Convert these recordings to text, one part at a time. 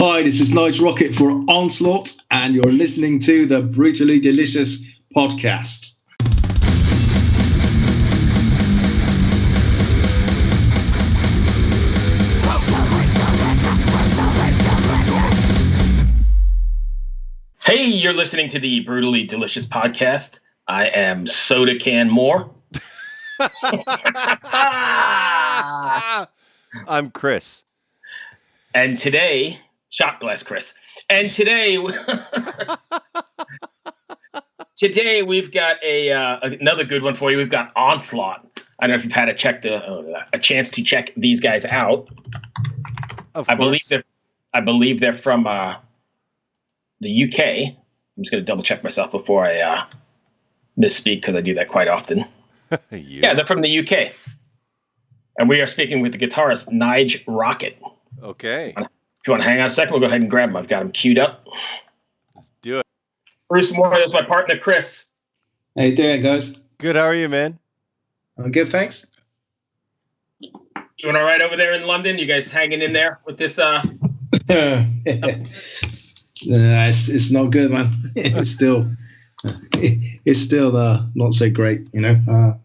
Hi, this is Nige Rockett for Onslaught, and you're listening to the Brutally Delicious podcast. Hey, you're listening to the Brutally Delicious podcast. I am Soda Can Moore. I'm Chris. And today, Shot Glass Chris. And today, we've got another good one for you. We've got Onslaught. I don't know if you've had a chance to check these guys out. Of course. I believe they're from the UK. I'm just going to double check myself before I misspeak, because I do that quite often. Yeah, they're from the UK. And we are speaking with the guitarist Nige Rockett. Okay. If you want to hang on a second, we'll go ahead and grab him. I've got him queued up. Let's do it. Bruce Moore is my partner, Chris. How you doing, guys? Good. How are you, man? I'm good, thanks. Doing all right over there in London? You guys hanging in there with this? It's not good, man. It's still not so great, you know.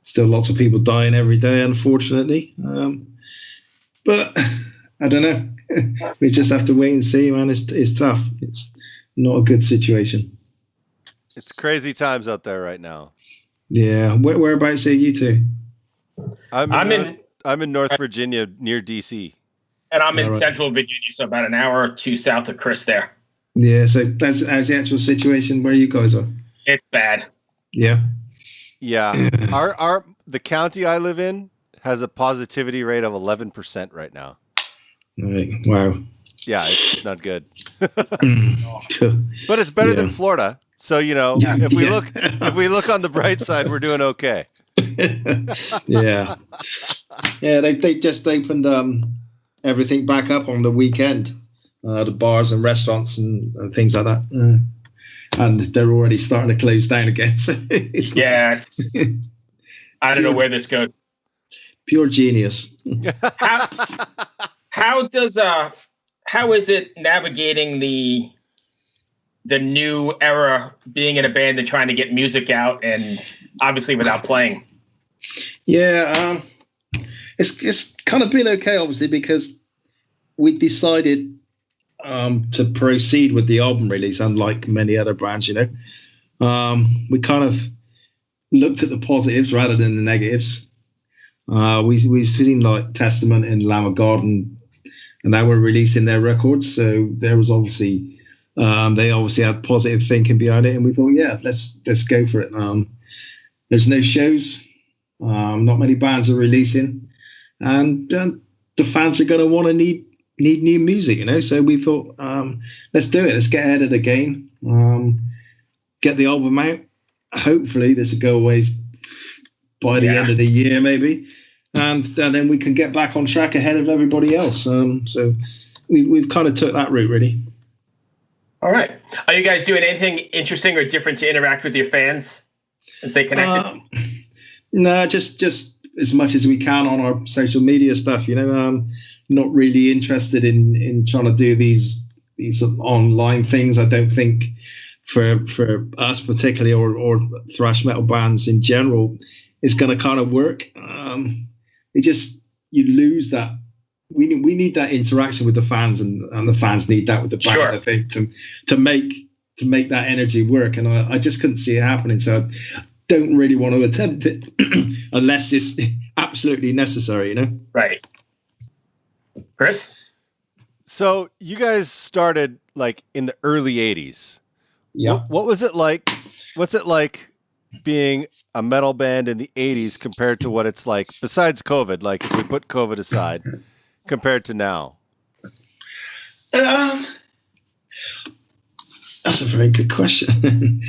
Still lots of people dying every day, unfortunately. But I don't know. We just have to wait and see, man. It's tough. It's not a good situation. It's crazy times out there right now. Yeah. Whereabouts are you two? I'm in North Virginia, near DC. And I'm in Central Virginia, so about an hour or two south of Chris there. Yeah. So how's the actual situation where you guys are? It's bad. Yeah. Yeah. The county I live in has a positivity rate of 11% right now. Right. Wow. Yeah, it's not good. But it's better than Florida. So, you know, if we look on the bright side, we're doing okay. Yeah. Yeah, they just opened everything back up on the weekend. The bars and restaurants and things like that. And they're already starting to close down again. So I don't know where this goes. Pure genius. How is it navigating the new era, being in a band and trying to get music out, and obviously without playing? Yeah, it's kind of been okay, obviously, because we decided to proceed with the album release, unlike many other bands, you know. We kind of looked at the positives rather than the negatives. We've seen like Testament and Lamb of God, and they were releasing their records, so there was obviously they obviously had positive thinking behind it, and we thought, yeah, let's go for it. There's no shows, not many bands are releasing, and the fans are going to want to need new music, you know. So we thought, let's do it. Let's get ahead of the game. Get the album out. Hopefully, this will go away by the end of the year, maybe, and then we can get back on track ahead of everybody else. So we've kind of took that route, really. All right. Are you guys doing anything interesting or different to interact with your fans and stay connected? No, just as much as we can on our social media stuff. You know, not really interested in trying to do these online things. I don't think for us particularly, or thrash metal bands in general, it's going to kind of work. You lose that. We need that interaction with the fans, and the fans need that with the bands. Sure. I think to make that energy work, and I just couldn't see it happening. So I don't really want to attempt it unless it's absolutely necessary. You know, right? Chris? So you guys started like in the early 80s. Yeah. What was it like? What's it like being a metal band in the 80s compared to what it's like besides COVID? Like if we put COVID aside, compared to now? That's a very good question.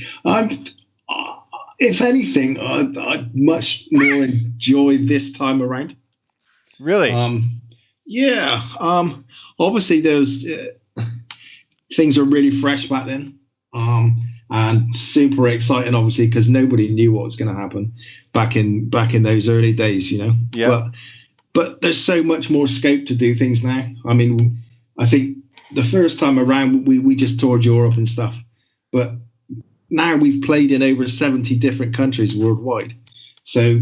If anything, I much more enjoy this time around. Really? Yeah. Obviously, those things are really fresh back then, and super exciting. Obviously, because nobody knew what was going to happen back in those early days. You know. Yeah. But there's so much more scope to do things now. I mean, I think the first time around, we just toured Europe and stuff. But now we've played in over 70 different countries worldwide. So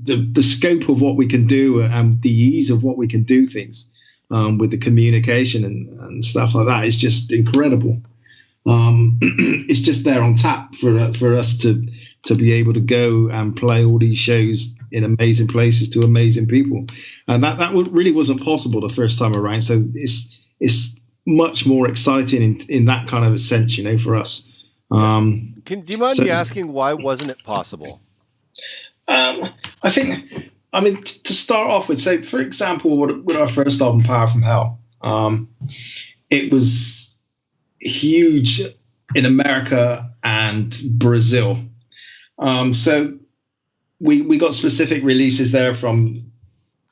the scope of what we can do and the ease of what we can do things with the communication and stuff like that is just incredible. It's just there on tap for us to be able to go and play all these shows in amazing places to amazing people. And that really wasn't possible the first time around. So it's much more exciting in that kind of a sense, you know, for us. Do you mind me asking, why wasn't it possible? I think, I mean, to start off with, say, for example, with our first album, Power from Hell, it was huge in America and Brazil. So we got specific releases there from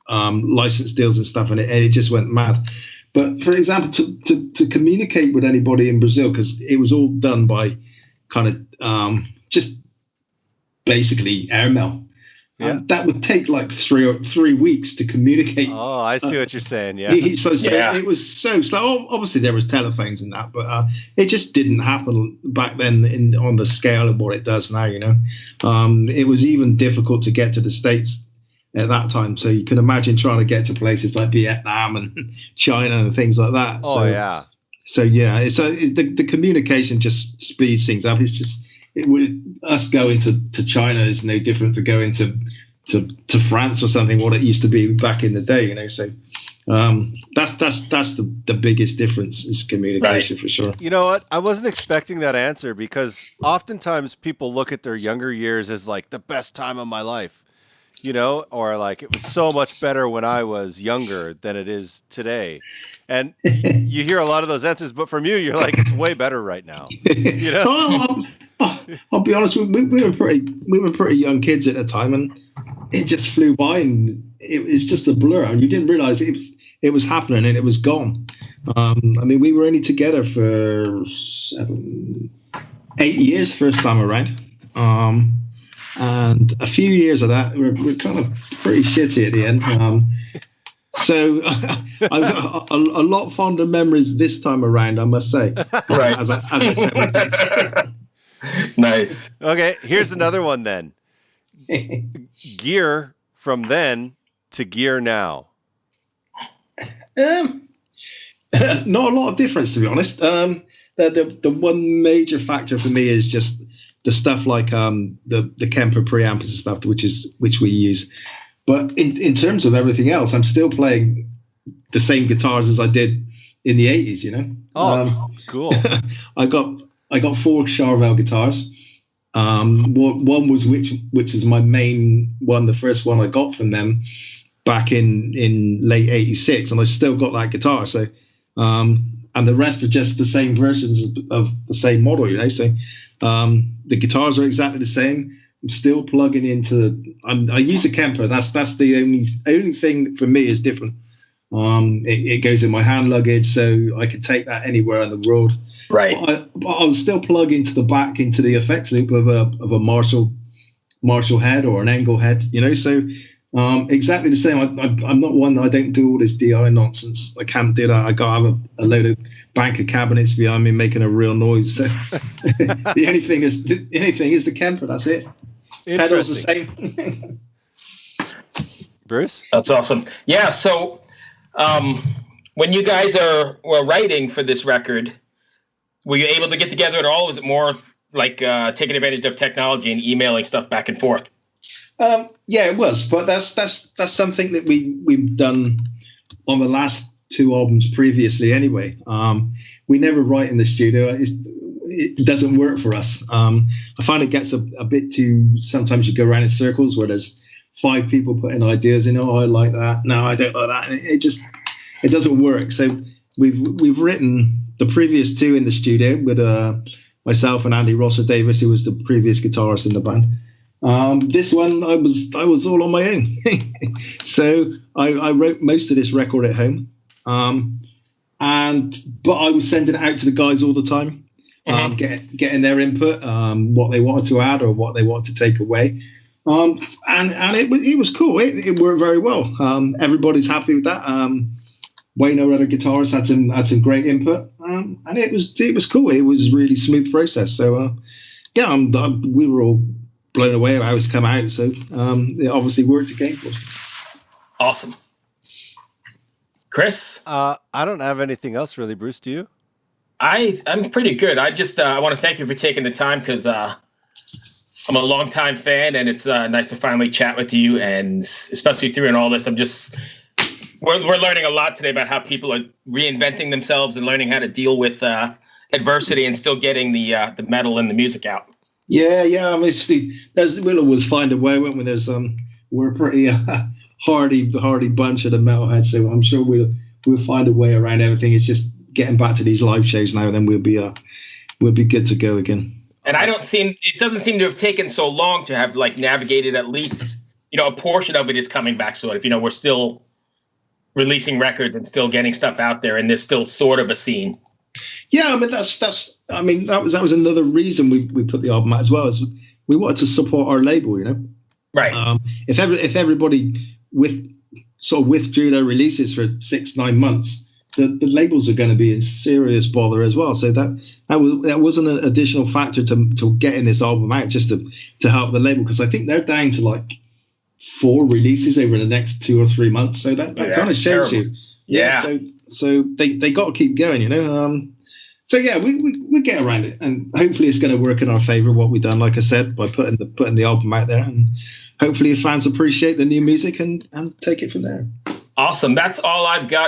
license deals and stuff, and it just went mad. But for example, to communicate with anybody in Brazil, because it was all done by kind of just basically airmail. Yeah. That would take like 3 weeks to communicate. Oh, I see what you're saying. Yeah. So it was so slow. Obviously, there was telephones and that, but it just didn't happen back then on the scale of what it does now. You know, it was even difficult to get to the States at that time. So you can imagine trying to get to places like Vietnam and China and things like that. Oh, yeah. So yeah, the communication just speeds things up. It's just us going to China is no different to going to France or something. What it used to be back in the day, you know. So that's the biggest difference is communication, right, for sure. You know what? I wasn't expecting that answer, because oftentimes people look at their younger years as like the best time of my life, you know, or like it was so much better when I was younger than it is today. And you hear a lot of those answers, but from you, you're like, it's way better right now. You know? I'll be honest, we were pretty young kids at the time, and it just flew by, and it was just a blur. And you didn't realize it was happening, and it was gone. I mean, we were only together for 8 years first time around. And a few years of that, we're kind of pretty shitty at the end. So I've got a lot fonder memories this time around, I must say. Right. As I said. Nice. Okay, here's another one then. Gear from then to gear now. Not a lot of difference, to be honest. The one major factor for me is just the stuff like the Kemper preamps and stuff, which we use. But in terms of everything else, I'm still playing the same guitars as I did in the 80s, you know. Oh, cool. I got 4 Charvel guitars. One was which is my main one, the first one I got from them back in late 86, and I still got that guitar. So and the rest are just the same versions of the same model, you know. So the guitars are exactly the same. I'm still plugging into. I use a Kemper. That's the only thing for me is different. It goes in my hand luggage, so I can take that anywhere in the world. Right. But I'll still plug into the back into the effects loop of a Marshall head or an Engel head. You know, so exactly the same. I'm not one. I don't do all this DI nonsense. I can't do that. I got to have a load of bank of cabinets behind me making a real noise. So the only thing is the Kemper. That's it. Pedals the same. Bruce? That's awesome. Yeah, so when you guys were writing for this record, were you able to get together at all? Was it more like taking advantage of technology and emailing stuff back and forth? Yeah, it was. But that's something that we've done on the last 2 albums previously anyway. We never write in the studio. It doesn't work for us. I find it gets a bit too, sometimes you go around in circles where there's 5 people putting ideas in. Oh, I like that. No, I don't like that. And it doesn't work. So we've written the previous 2 in the studio with myself and Andy Rosser Davis, who was the previous guitarist in the band. This one I was all on my own. So I wrote most of this record at home. But I was sending it out to the guys all the time. Getting their input, what they wanted to add or what they wanted to take away, and it was cool. It worked very well. Everybody's happy with that. Wayne, our other guitarist, had some great input, and it was cool. It was a really smooth process. So we were all blown away at how it's come out. So it obviously worked again for us. Awesome. Chris? I don't have anything else really. Bruce, do you? I'm pretty good. I just I want to thank you for taking the time, because I'm a longtime fan, and it's nice to finally chat with you, and especially through all this. We're learning a lot today about how people are reinventing themselves and learning how to deal with adversity and still getting the metal and the music out. Yeah. I mean, we'll always find a way, won't we? We're a pretty hardy bunch of the metalheads, so I'm sure we'll find a way around everything. It's just getting back to these live shows now, and then we'll be good to go again. And it doesn't seem to have taken so long to have navigated at least, a portion of it is coming back, sort of. We're still releasing records and still getting stuff out there, and there's still sort of a scene. Yeah, I mean that was another reason we put the album out as well, is we wanted to support our label, Right. If everybody withdrew their releases for 6-9 months, the labels are going to be in serious bother as well. So that was an additional factor to getting this album out, just to help the label, because I think they're down to 4 releases over the next 2 or 3 months. So that kind of shows you. Yeah. So they got to keep going, So yeah, we get around it, and hopefully it's going to work in our favor. What we've done, like I said, by putting the album out there, and hopefully fans appreciate the new music and take it from there. Awesome. That's all I've got.